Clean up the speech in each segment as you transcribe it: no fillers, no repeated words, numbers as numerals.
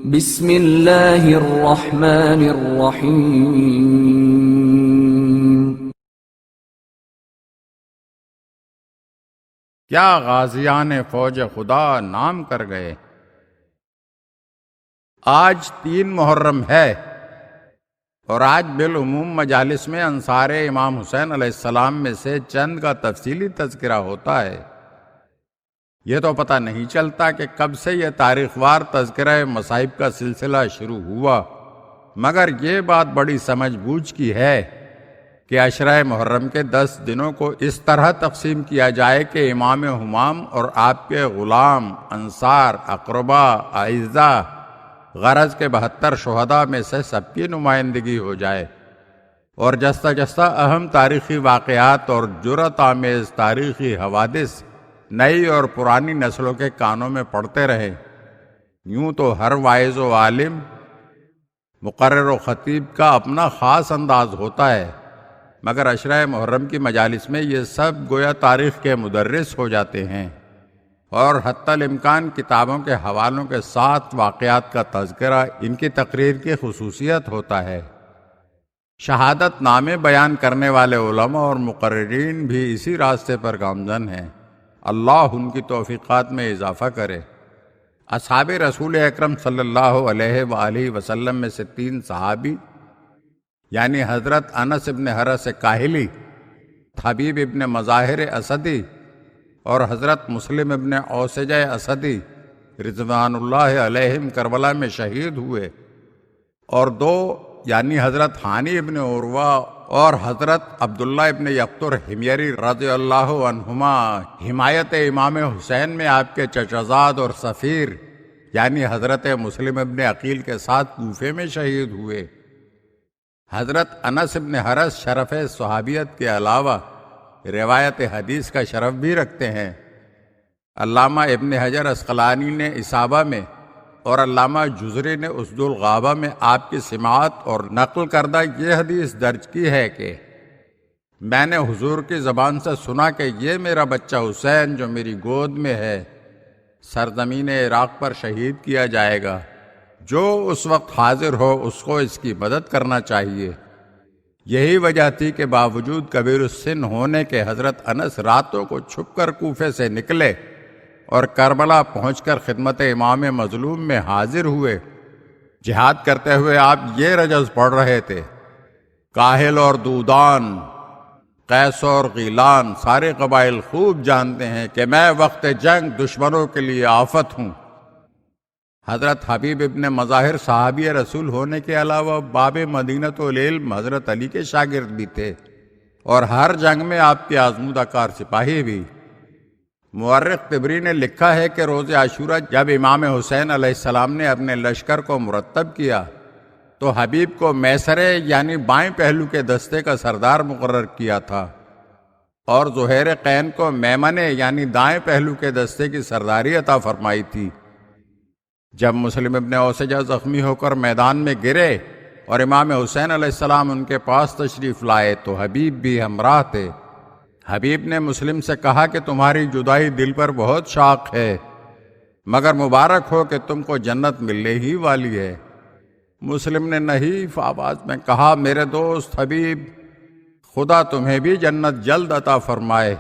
بسم اللہ الرحمن الرحیم۔ کیا غازیان فوج خدا نام کر گئے۔ آج 3 محرم ہے اور آج بالعموم مجالس میں انصار امام حسین علیہ السلام میں سے چند کا تفصیلی تذکرہ ہوتا ہے۔ یہ تو پتہ نہیں چلتا کہ کب سے یہ تاریخ وار تذکرہ مصائب کا سلسلہ شروع ہوا، مگر یہ بات بڑی سمجھ بوجھ کی ہے کہ عشرہ محرم کے 10 دنوں کو اس طرح تقسیم کیا جائے کہ امام ہمام اور آپ کے غلام، انصار، اقربا، اعزاء، غرض کے 72 شہداء میں سے سب کی نمائندگی ہو جائے، اور جستہ جستہ اہم تاریخی واقعات اور جرأت آمیز تاریخی حوادث نئی اور پرانی نسلوں کے کانوں میں پڑتے رہے۔ یوں تو ہر واعظ و عالم، مقرر و خطیب کا اپنا خاص انداز ہوتا ہے، مگر عشرہ محرم کی مجالس میں یہ سب گویا تاریخ کے مدرس ہو جاتے ہیں، اور حتی الامکان کتابوں کے حوالوں کے ساتھ واقعات کا تذکرہ ان کی تقریر کی خصوصیت ہوتا ہے۔ شہادت نامے بیان کرنے والے علماء اور مقررین بھی اسی راستے پر گامزن ہیں، اللہ ان کی توفیقات میں اضافہ کرے۔ اصحاب رسول اکرم صلی اللہ علیہ وآلہ وسلم میں سے 3 صحابی یعنی حضرت انس ابن حرس کاہلی، حبیب ابن مظاہر اسدی اور حضرت مسلم ابن اوسجہ اسدی رضوان اللہ علیہم کربلا میں شہید ہوئے، اور 2 یعنی حضرت ہانی ابن عروہ اور حضرت عبداللہ ابن یقطر حمیری رضی اللہ عنہما حمایت امام حسین میں آپ کے چچزاد اور سفیر یعنی حضرت مسلم ابن عقیل کے ساتھ کوفے میں شہید ہوئے۔ حضرت انس ابن حرس شرف صحابیت کے علاوہ روایت حدیث کا شرف بھی رکھتے ہیں۔ علامہ ابن حجر عسقلانی نے اصابہ میں اور علامہ جزری نے اسد الغابہ میں آپ کی سماعت اور نقل کردہ یہ حدیث درج کی ہے کہ میں نے حضور کی زبان سے سنا کہ یہ میرا بچہ حسین جو میری گود میں ہے سرزمین عراق پر شہید کیا جائے گا، جو اس وقت حاضر ہو اس کو اس کی مدد کرنا چاہیے۔ یہی وجہ تھی کہ باوجود کبیر السن ہونے کے حضرت انس راتوں کو چھپ کر کوفے سے نکلے اور کربلا پہنچ کر خدمت امام مظلوم میں حاضر ہوئے۔ جہاد کرتے ہوئے آپ یہ رجز پڑھ رہے تھے: کاہل اور دودان، قیس اور غیلان سارے قبائل خوب جانتے ہیں کہ میں وقت جنگ دشمنوں کے لیے آفت ہوں۔ حضرت حبیب ابن مظاہر صحابی رسول ہونے کے علاوہ باب مدینۃ العلم حضرت علی کے شاگرد بھی تھے، اور ہر جنگ میں آپ کے آزمودہ کار سپاہی بھی۔ مورخ طبری نے لکھا ہے کہ روز عاشورہ جب امام حسین علیہ السلام نے اپنے لشکر کو مرتب کیا تو حبیب کو میسرے یعنی بائیں پہلو کے دستے کا سردار مقرر کیا تھا، اور زہیر قین کو میمنے یعنی دائیں پہلو کے دستے کی سرداری عطا فرمائی تھی۔ جب مسلم ابن اوسجہ زخمی ہو کر میدان میں گرے اور امام حسین علیہ السلام ان کے پاس تشریف لائے تو حبیب بھی ہمراہ تھے۔ حبیب نے مسلم سے کہا کہ تمہاری جدائی دل پر بہت شاق ہے، مگر مبارک ہو کہ تم کو جنت ملنے ہی والی ہے۔ مسلم نے نحیف آواز میں کہا: میرے دوست حبیب، خدا تمہیں بھی جنت جلد عطا فرمائے۔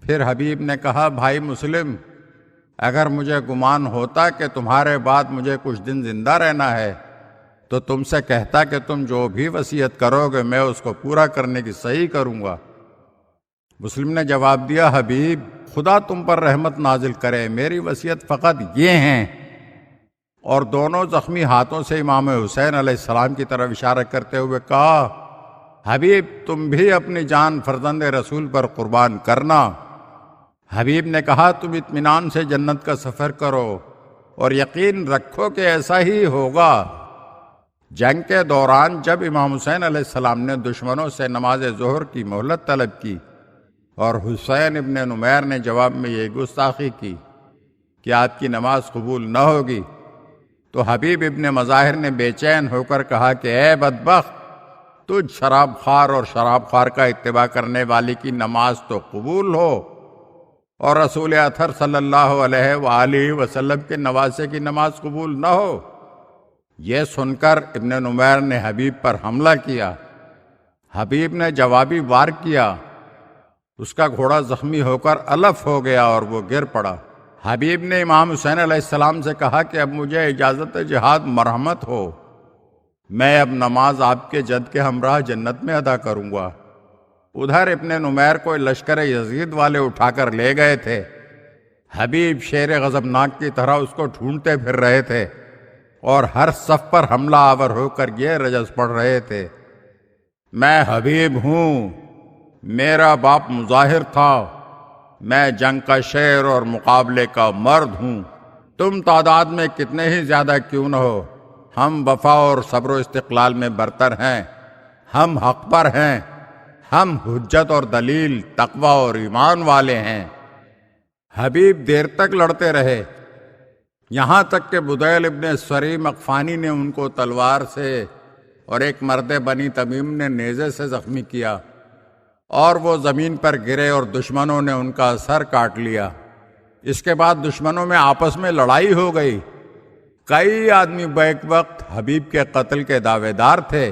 پھر حبیب نے کہا: بھائی مسلم، اگر مجھے گمان ہوتا کہ تمہارے بعد مجھے کچھ دن زندہ رہنا ہے تو تم سے کہتا کہ تم جو بھی وصیت کرو گے میں اس کو پورا کرنے کی صحیح کروں گا۔ مسلم نے جواب دیا: حبیب، خدا تم پر رحمت نازل کرے، میری وصیت فقط یہ ہیں، اور دونوں زخمی ہاتھوں سے امام حسین علیہ السلام کی طرف اشارہ کرتے ہوئے کہا: حبیب، تم بھی اپنی جان فرزند رسول پر قربان کرنا۔ حبیب نے کہا: تم اطمینان سے جنت کا سفر کرو اور یقین رکھو کہ ایسا ہی ہوگا۔ جنگ کے دوران جب امام حسین علیہ السلام نے دشمنوں سے نماز ظہر کی مہلت طلب کی اور حسین ابن نمیر نے جواب میں یہ گستاخی کی کہ آپ کی نماز قبول نہ ہوگی، تو حبیب ابن مظاہر نے بے چین ہو کر کہا کہ اے بدبخت، تجھ شراب خوار اور شراب خوار کا اتباع کرنے والی کی نماز تو قبول ہو اور رسول اطہر صلی اللہ علیہ وآلہ وسلم کے نواسے کی نماز قبول نہ ہو، یہ سن کر ابن نمیر نے حبیب پر حملہ کیا۔ حبیب نے جوابی وار کیا، اس کا گھوڑا زخمی ہو کر الف ہو گیا اور وہ گر پڑا۔ حبیب نے امام حسین علیہ السلام سے کہا کہ اب مجھے اجازت جہاد مرحمت ہو، میں اب نماز آپ کے جد کے ہمراہ جنت میں ادا کروں گا۔ ادھر ابن نمیر کو لشکر یزید والے اٹھا کر لے گئے تھے۔ حبیب شیر غضبناک کی طرح اس کو ڈھونڈتے پھر رہے تھے اور ہر صف پر حملہ آور ہو کر یہ رجز پڑھ رہے تھے، میں حبیب ہوں، میرا باپ مظاہر تھا، میں جنگ کا شیر اور مقابلے کا مرد ہوں، تم تعداد میں کتنے ہی زیادہ کیوں نہ ہو، ہم وفا اور صبر و استقلال میں برتر ہیں، ہم حق پر ہیں، ہم حجت اور دلیل، تقوی اور ایمان والے ہیں۔ حبیب دیر تک لڑتے رہے، یہاں تک کہ بدیل ابن سریم اقفانی نے ان کو تلوار سے اور ایک مرد بنی تمیم نے نیزے سے زخمی کیا اور وہ زمین پر گرے اور دشمنوں نے ان کا سر کاٹ لیا۔ اس کے بعد دشمنوں میں آپس میں لڑائی ہو گئی۔ کئی آدمی بیک وقت حبیب کے قتل کے دعوے دار تھے،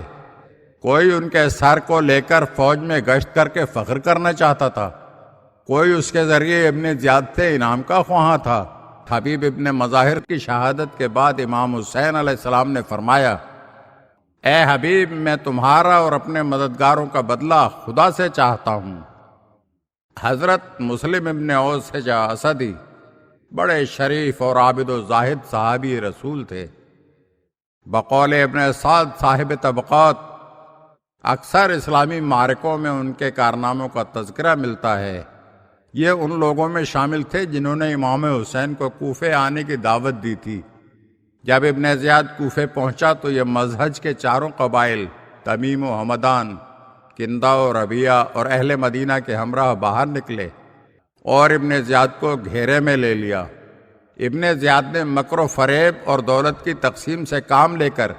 کوئی ان کے سر کو لے کر فوج میں گشت کر کے فخر کرنا چاہتا تھا، کوئی اس کے ذریعے ابن زیاد سے انعام کا خواہاں تھا۔ حبیب ابن مظاہر کی شہادت کے بعد امام حسین علیہ السلام نے فرمایا، اے حبیب، میں تمہارا اور اپنے مددگاروں کا بدلہ خدا سے چاہتا ہوں۔ حضرت مسلم ابن اوس اسدی بڑے شریف اور عابد و زاہد صحابی رسول تھے۔ بقول ابن سعد صاحب طبقات، اکثر اسلامی معرکوں میں ان کے کارناموں کا تذکرہ ملتا ہے۔ یہ ان لوگوں میں شامل تھے جنہوں نے امام حسین کو کوفے آنے کی دعوت دی تھی۔ جب ابن زیاد کوفے پہنچا تو یہ مزہج کے چاروں قبائل تمیم و حمدان، کندہ و ربیہ اور اہل مدینہ کے ہمراہ باہر نکلے اور ابن زیاد کو گھیرے میں لے لیا۔ ابن زیاد نے مکر و فریب اور دولت کی تقسیم سے کام لے کر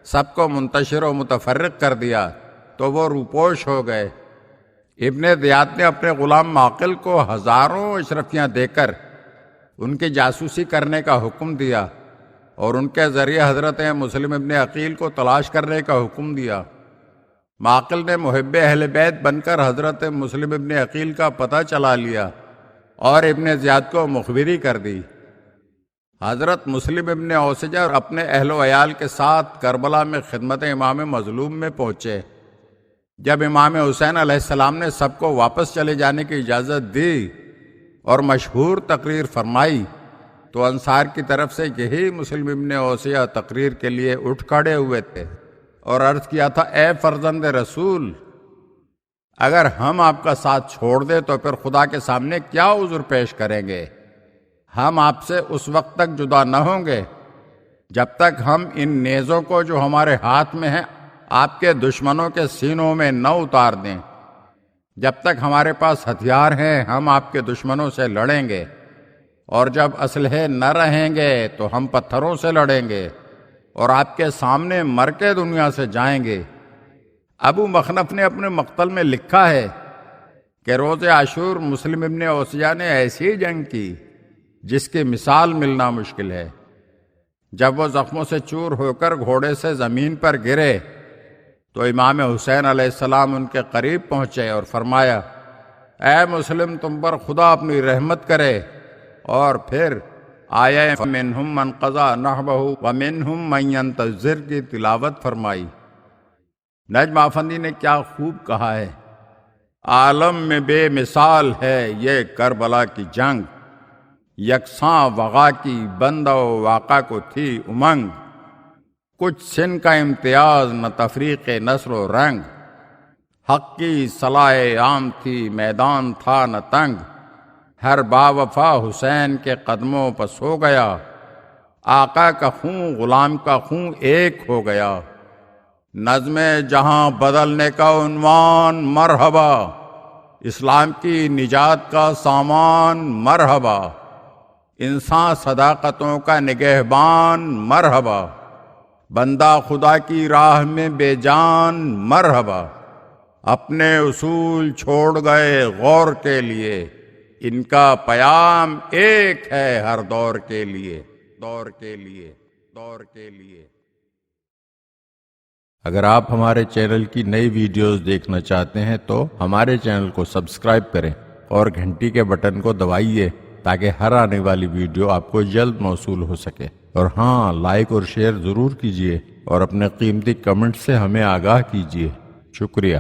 سب کو منتشر و متفرق کر دیا تو وہ روپوش ہو گئے۔ ابن زیاد نے اپنے غلام معقل کو ہزاروں اشرفیاں دے کر ان کی جاسوسی کرنے کا حکم دیا اور ان کے ذریعے حضرت مسلم ابن عقیل کو تلاش کرنے کا حکم دیا۔ معقل نے محب اہل بیت بن کر حضرت مسلم ابن عقیل کا پتہ چلا لیا اور ابن زیاد کو مخبری کر دی۔ حضرت مسلم ابن اوسجہ اپنے اہل و عیال کے ساتھ کربلا میں خدمت امام مظلوم میں پہنچے۔ جب امام حسین علیہ السلام نے سب کو واپس چلے جانے کی اجازت دی اور مشہور تقریر فرمائی تو انصار کی طرف سے یہی مسلم ابن اوسیہ تقریر کے لیے اٹھ کھڑے ہوئے تھے اور عرض کیا تھا، اے فرزند رسول، اگر ہم آپ کا ساتھ چھوڑ دیں تو پھر خدا کے سامنے کیا عذر پیش کریں گے؟ ہم آپ سے اس وقت تک جدا نہ ہوں گے جب تک ہم ان نیزوں کو جو ہمارے ہاتھ میں ہیں آپ کے دشمنوں کے سینوں میں نہ اتار دیں۔ جب تک ہمارے پاس ہتھیار ہیں ہم آپ کے دشمنوں سے لڑیں گے، اور جب اسلحے نہ رہیں گے تو ہم پتھروں سے لڑیں گے اور آپ کے سامنے مر کے دنیا سے جائیں گے۔ ابو مخنف نے اپنے مقتل میں لکھا ہے کہ روز عاشور مسلم ابن اوسیہ نے ایسی جنگ کی جس کی مثال ملنا مشکل ہے۔ جب وہ زخموں سے چور ہو کر گھوڑے سے زمین پر گرے تو امام حسین علیہ السلام ان کے قریب پہنچے اور فرمایا، اے مسلم، تم پر خدا اپنی رحمت کرے، اور پھر آیہ فَمِنْهُمْ مَنْ قَضَى نَحْبَهُ وَمِنْهُمْ مَنْ يَنْتَظِرُ کی تلاوت فرمائی۔ نجم آفندی نے کیا خوب کہا ہے، عالم میں بے مثال ہے یہ کربلا کی جنگ، یکساں وغا کی بندہ و واقع کو تھی امنگ، کچھ سن کا امتیاز نہ تفریق نسل و رنگ، حق کی صلاح عام تھی میدان تھا نہ تنگ، ہر باوفا حسین کے قدموں پر سو گیا، آقا کا خون غلام کا خون ایک ہو گیا، نظم جہاں بدلنے کا عنوان مرحبا، اسلام کی نجات کا سامان مرحبا، انسان صداقتوں کا نگہبان مرحبا، بندہ خدا کی راہ میں بے جان مرحبا، اپنے اصول چھوڑ گئے غور کے لیے، ان کا پیام ایک ہے ہر دور کے لیے، دور کے لیے، دور کے لیے۔ اگر آپ ہمارے چینل کی نئی ویڈیوز دیکھنا چاہتے ہیں تو ہمارے چینل کو سبسکرائب کریں اور گھنٹی کے بٹن کو دبائیے تاکہ ہر آنے والی ویڈیو آپ کو جلد موصول ہو سکے۔ اور ہاں، لائک اور شیئر ضرور کیجیے اور اپنے قیمتی کمنٹ سے ہمیں آگاہ کیجیے۔ شکریہ۔